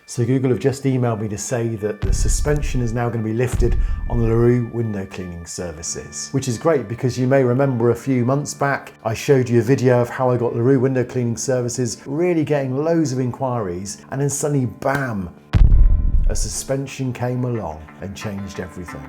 So Google have just emailed me to say that the suspension is now going to be lifted on the LaRue window cleaning services, which is great because you may remember a few months back I showed you a video of how I got LaRue window cleaning services really getting loads of inquiries, and then suddenly bam, a suspension came along and changed everything.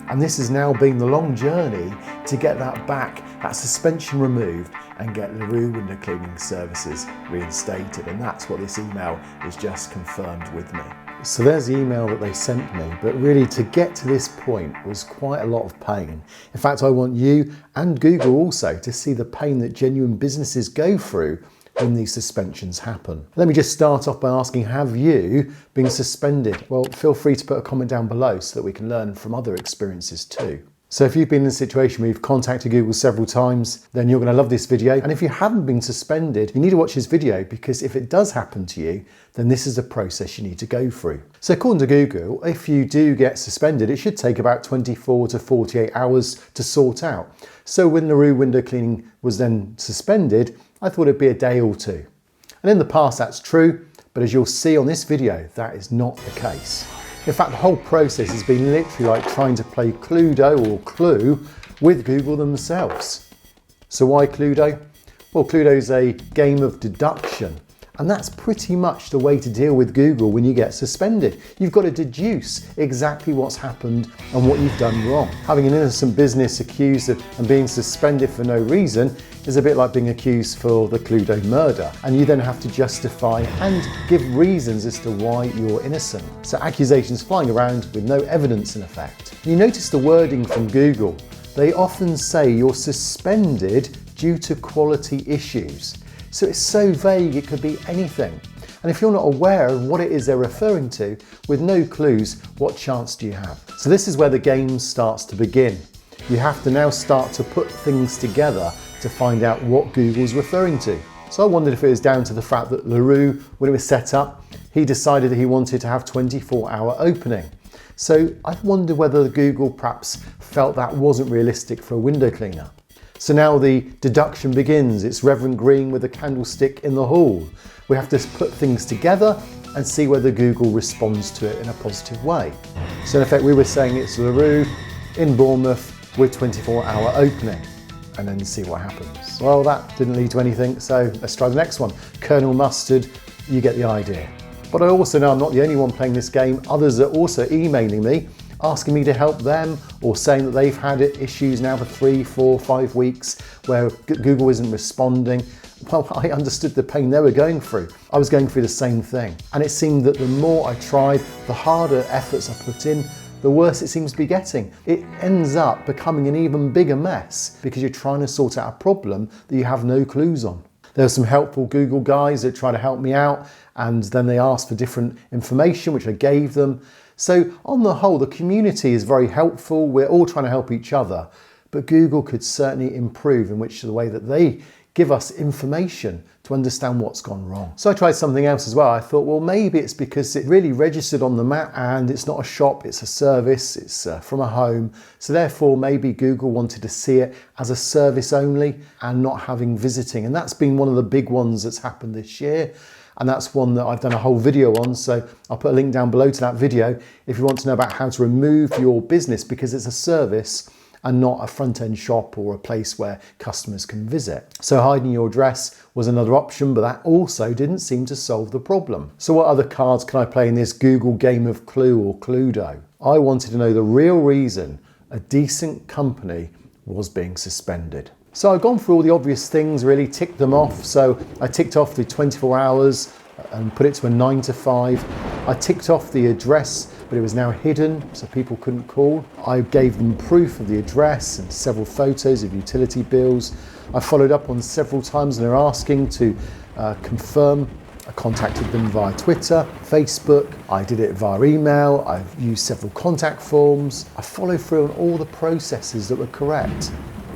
And this has now been the long journey to get that back, that suspension removed, and get LaRue window cleaning services reinstated. And that's what this email is just confirmed with me. So there's the email that they sent me, but really to get to this point was quite a lot of pain. In fact, I want you and Google also to see the pain that genuine businesses go through when these suspensions happen. Let me just start off by asking, have you been suspended? Well, feel free to put a comment down below so that we can learn from other experiences too. So if you've been in a situation where you've contacted Google several times, then you're going to love this video. And if you haven't been suspended, you need to watch this video, because if it does happen to you, then this is a process you need to go through. So according to Google, if you do get suspended, it should take about 24 to 48 hours to sort out. So when LaRue window cleaning was then suspended, I thought it'd be a day or two. And in the past that's true, but as you'll see on this video, that is not the case. In fact, the whole process has been literally like trying to play Cluedo or Clue with Google themselves. So why Cluedo? Well, Cluedo is a game of deduction, and that's pretty much the way to deal with Google when you get suspended. You've got to deduce exactly what's happened and what you've done wrong. Having an innocent business accused of and being suspended for no reason is a bit like being accused for the Cluedo murder, and you then have to justify and give reasons as to why you're innocent. So accusations flying around with no evidence in effect. You notice the wording from Google. They often say you're suspended due to quality issues. So it's so vague, it could be anything. And if you're not aware of what it is they're referring to, with no clues, what chance do you have? So this is where the game starts to begin. You have to now start to put things together to find out what Google's referring to. So I wondered if it was down to the fact that LaRue, when it was set up, he decided that he wanted to have 24-hour opening. So I wonder whether Google perhaps felt that wasn't realistic for a window cleaner. So now the deduction begins. It's Reverend Green with a candlestick in the hall. We have to put things together and see whether Google responds to it in a positive way. So in effect, we were saying it's LaRue in Bournemouth with 24-hour opening, and then see what happens. Well, that didn't lead to anything, so let's try the next one. Colonel Mustard, you get the idea. But I also know I'm not the only one playing this game. Others are also emailing me, asking me to help them, or saying that they've had issues now for 3, 4, 5 weeks where Google isn't responding. Well, I understood the pain they were going through. I was going through the same thing. And it seemed that the more I tried, the harder efforts I put in, the worse it seems to be getting. It ends up becoming an even bigger mess because you're trying to sort out a problem that you have no clues on. There were some helpful Google guys that tried to help me out, and then they asked for different information, which I gave them. So on the whole, the community is very helpful. We're all trying to help each other, but Google could certainly improve in the way that they give us information to understand what's gone wrong. So I tried something else as well. I thought, well, maybe it's because it really registered on the map and it's not a shop, it's a service, it's from a home. So therefore, maybe Google wanted to see it as a service only and not having visiting. And that's been one of the big ones that's happened this year. And that's one that I've done a whole video on. So I'll put a link down below to that video if you want to know about how to remove your business because it's a service and not a front-end shop or a place where customers can visit. So hiding your address was another option, but that also didn't seem to solve the problem. So what other cards can I play in this Google game of Clue or Cluedo? I wanted to know the real reason a decent company was being suspended. So I've gone through all the obvious things, really ticked them off. So I ticked off the 24 hours and put it to a 9 to 5. I ticked off the address, but it was now hidden, so people couldn't call. I gave them proof of the address and several photos of utility bills. I followed up on several times and they're asking to confirm. I contacted them via Twitter, Facebook. I did it via email. I've used several contact forms. I followed through on all the processes that were correct.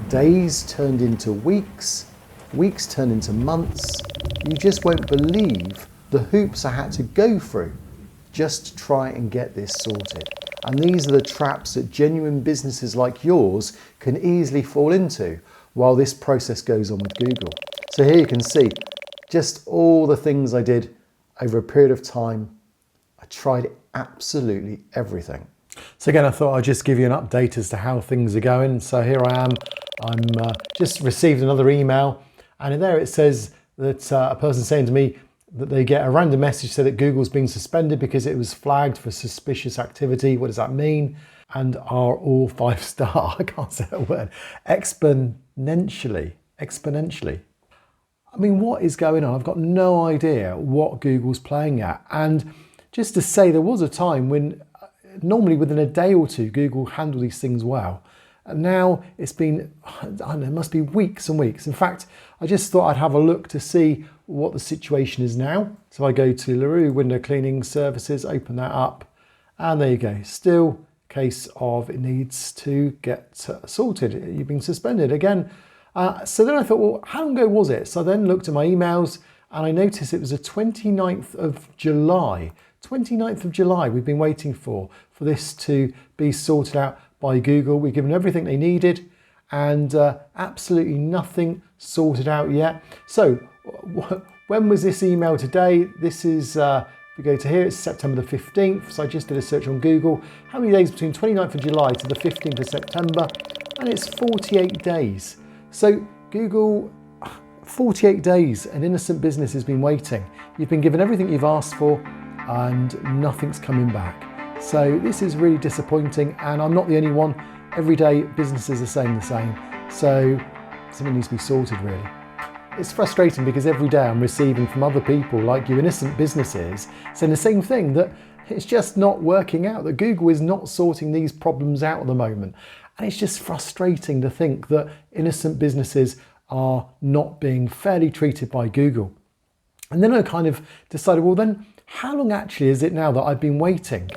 Days turned into weeks, weeks turned into months. You just won't believe the hoops I had to go through just to try and get this sorted. And these are the traps that genuine businesses like yours can easily fall into while this process goes on with Google. So here you can see just all the things I did over a period of time. I tried absolutely everything. So again, I thought I'd just give you an update as to how things are going. So here I am, I'm just received another email, and in there it says that a person saying to me that they get a random message saying that Google's been suspended because it was flagged for suspicious activity. What does that mean? And are all 5-star, I can't say that word, exponentially. I mean, what is going on? I've got no idea what Google's playing at. And just to say, there was a time when normally within a day or two, Google handled these things well. And now it's been, I don't know, it must be weeks and weeks. In fact, I just thought I'd have a look to see what the situation is now. So I go to LaRue Window Cleaning Services, open that up, and there you go. Still a case of it needs to get sorted. You've been suspended again. So then I thought, well, how long ago was it? So I then looked at my emails and I noticed it was the 29th of July. 29th of July we've been waiting for this to be sorted out by Google. We've given everything they needed and absolutely nothing sorted out yet. So when was this email today? This is, if we go to here, it's September the 15th. So I just did a search on Google. How many days between 29th of July to the 15th of September? And it's 48 days. So Google, 48 days, an innocent business has been waiting. You've been given everything you've asked for and nothing's coming back. So this is really disappointing, and I'm not the only one. Every day businesses are saying the same. So something needs to be sorted really. It's frustrating because every day I'm receiving from other people like you, innocent businesses, saying the same thing, that it's just not working out, that Google is not sorting these problems out at the moment. And it's just frustrating to think that innocent businesses are not being fairly treated by Google. And then I kind of decided, well then, how long actually is it now that I've been waiting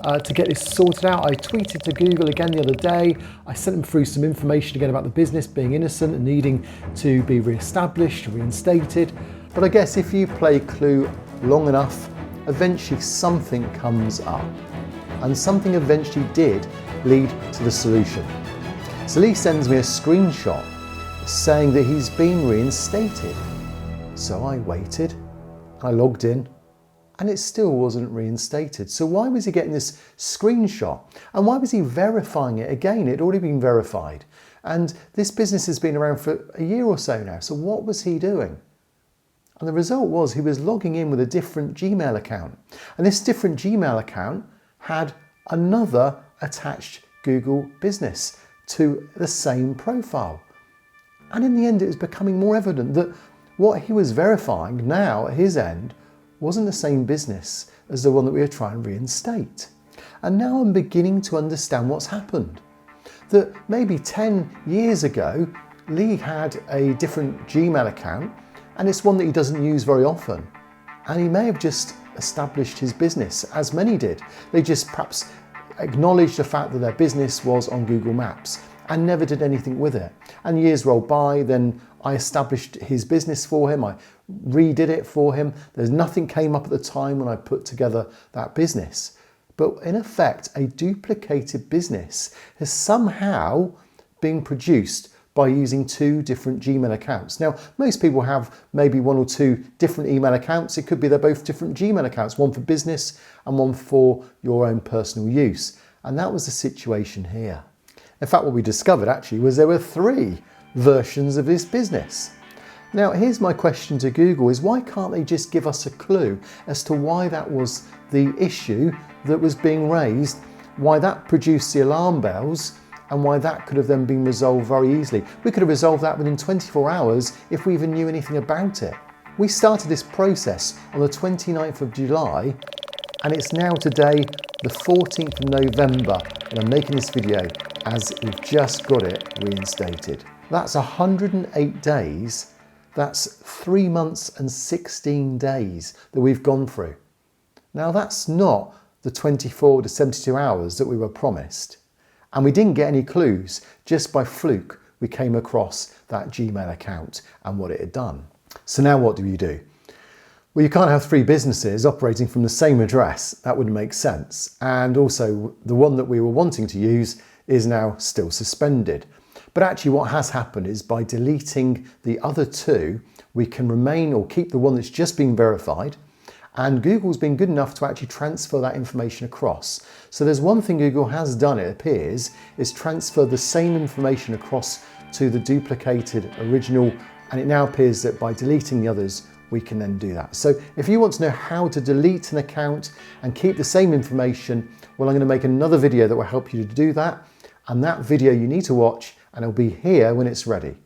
to get this sorted out? I tweeted to Google again the other day. I sent them through some information again about the business being innocent and needing to be re-established, reinstated. But I guess if you play Clue long enough, eventually something comes up. And something eventually did lead to the solution. So Lee sends me a screenshot saying that he's been reinstated. So I waited, I logged in, and it still wasn't reinstated. So why was he getting this screenshot? And why was he verifying it again? It had already been verified. And this business has been around for a year or so now. So what was he doing? And the result was he was logging in with a different Gmail account. And this different Gmail account had another attached Google business to the same profile. And in the end, it was becoming more evident that what he was verifying now at his end wasn't the same business as the one that we were trying to reinstate. And now I'm beginning to understand what's happened. That maybe 10 years ago, Lee had a different Gmail account, and it's one that he doesn't use very often. And he may have just established his business, as many did. They just perhaps acknowledged the fact that their business was on Google Maps and never did anything with it. And years rolled by, then I established his business for him, I redid it for him. There's nothing came up at the time when I put together that business. But in effect, a duplicated business has somehow been produced by using two different Gmail accounts. Now, most people have maybe one or two different email accounts. It could be they're both different Gmail accounts, one for business and one for your own personal use. And that was the situation here. In fact, what we discovered actually was there were 3 versions of this business. Now, here's my question to Google is why can't they just give us a clue as to why that was the issue that was being raised, why that produced the alarm bells, and why that could have then been resolved very easily. We could have resolved that within 24 hours if we even knew anything about it. We started this process on the 29th of July, and it's now today, the 14th of November, and I'm making this video as we've just got it reinstated. That's 108 days. That's 3 months and 16 days that we've gone through. Now that's not the 24 to 72 hours that we were promised. And we didn't get any clues. Just by fluke, we came across that Gmail account and what it had done. So now what do you do? Well, you can't have 3 businesses operating from the same address. That wouldn't make sense. And also the one that we were wanting to use is now still suspended. But actually what has happened is by deleting the other 2, we can remain or keep the one that's just been verified, And Google's been good enough to actually transfer that information across. So there's one thing Google has done, it appears, is transfer the same information across to the duplicated original, and it now appears that by deleting the others, we can then do that. So if you want to know how to delete an account and keep the same information, well, I'm going to make another video that will help you to do that. And that video you need to watch, and it'll be here when it's ready.